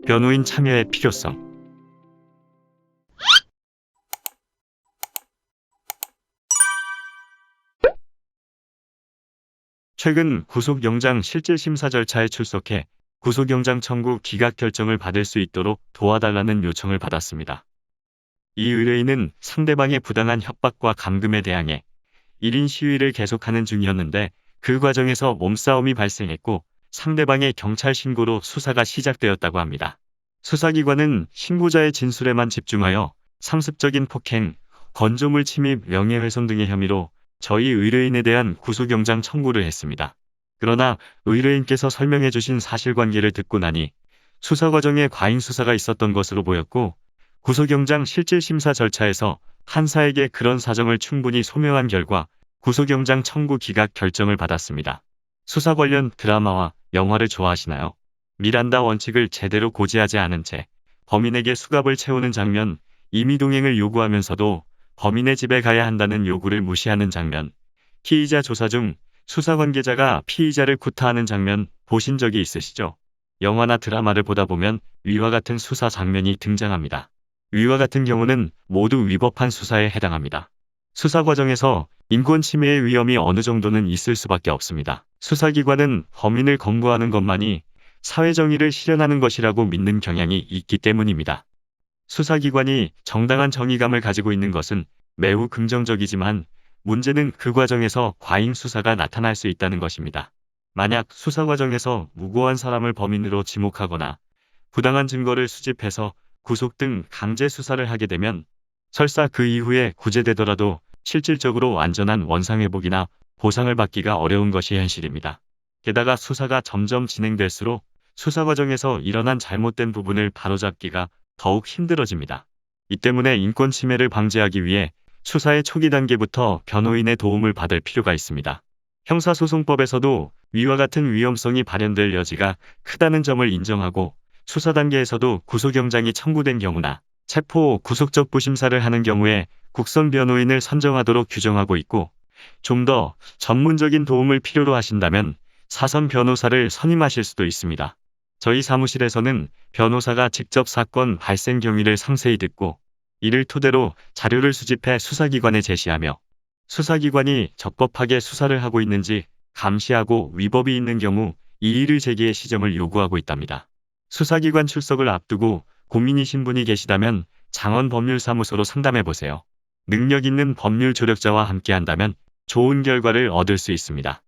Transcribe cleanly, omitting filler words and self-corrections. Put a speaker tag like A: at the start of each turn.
A: 변호인 참여의 필요성. 최근 구속영장 실질심사 절차에 출석해 구속영장 청구 기각 결정을 받을 수 있도록 도와달라는 요청을 받았습니다. 이 의뢰인은 상대방의 부당한 협박과 감금에 대항해 1인 시위를 계속하는 중이었는데 그 과정에서 몸싸움이 발생했고 상대방의 경찰 신고로 수사가 시작되었다고 합니다. 수사기관은 신고자의 진술에만 집중하여 상습적인 폭행, 건조물 침입, 명예훼손 등의 혐의로 저희 의뢰인에 대한 구속영장 청구를 했습니다. 그러나 의뢰인께서 설명해 주신 사실관계를 듣고 나니 수사 과정에 과잉 수사가 있었던 것으로 보였고 구속영장 실질심사 절차에서 판사에게 그런 사정을 충분히 소명한 결과 구속영장 청구 기각 결정을 받았습니다. 수사 관련 드라마와 영화를 좋아하시나요? 미란다 원칙을 제대로 고지하지 않은 채 범인에게 수갑을 채우는 장면, 임의동행을 요구하면서도 범인의 집에 가야 한다는 요구를 무시하는 장면, 피의자 조사 중 수사 관계자가 피의자를 구타하는 장면 보신 적이 있으시죠? 영화나 드라마를 보다 보면 위와 같은 수사 장면이 등장합니다. 위와 같은 경우는 모두 위법한 수사에 해당합니다. 수사 과정에서 인권 침해의 위험이 어느 정도는 있을 수밖에 없습니다. 수사기관은 범인을 검거하는 것만이 사회정의를 실현하는 것이라고 믿는 경향이 있기 때문입니다. 수사기관이 정당한 정의감을 가지고 있는 것은 매우 긍정적이지만 문제는 그 과정에서 과잉 수사가 나타날 수 있다는 것입니다. 만약 수사 과정에서 무고한 사람을 범인으로 지목하거나 부당한 증거를 수집해서 구속 등 강제 수사를 하게 되면 설사 그 이후에 구제되더라도 실질적으로 완전한 원상회복이나 보상을 받기가 어려운 것이 현실입니다. 게다가 수사가 점점 진행될수록 수사 과정에서 일어난 잘못된 부분을 바로잡기가 더욱 힘들어집니다. 이 때문에 인권 침해를 방지하기 위해 수사의 초기 단계부터 변호인의 도움을 받을 필요가 있습니다. 형사소송법에서도 위와 같은 위험성이 발현될 여지가 크다는 점을 인정하고 수사 단계에서도 구속영장이 청구된 경우나 체포, 구속적 부심사를 하는 경우에 국선 변호인을 선정하도록 규정하고 있고 좀 더 전문적인 도움을 필요로 하신다면 사선 변호사를 선임하실 수도 있습니다. 저희 사무실에서는 변호사가 직접 사건 발생 경위를 상세히 듣고 이를 토대로 자료를 수집해 수사기관에 제시하며 수사기관이 적법하게 수사를 하고 있는지 감시하고 위법이 있는 경우 이의를 제기해 시정을 요구하고 있답니다. 수사기관 출석을 앞두고 고민이신 분이 계시다면 장원법률사무소로 상담해보세요. 능력 있는 법률 조력자와 함께한다면 좋은 결과를 얻을 수 있습니다.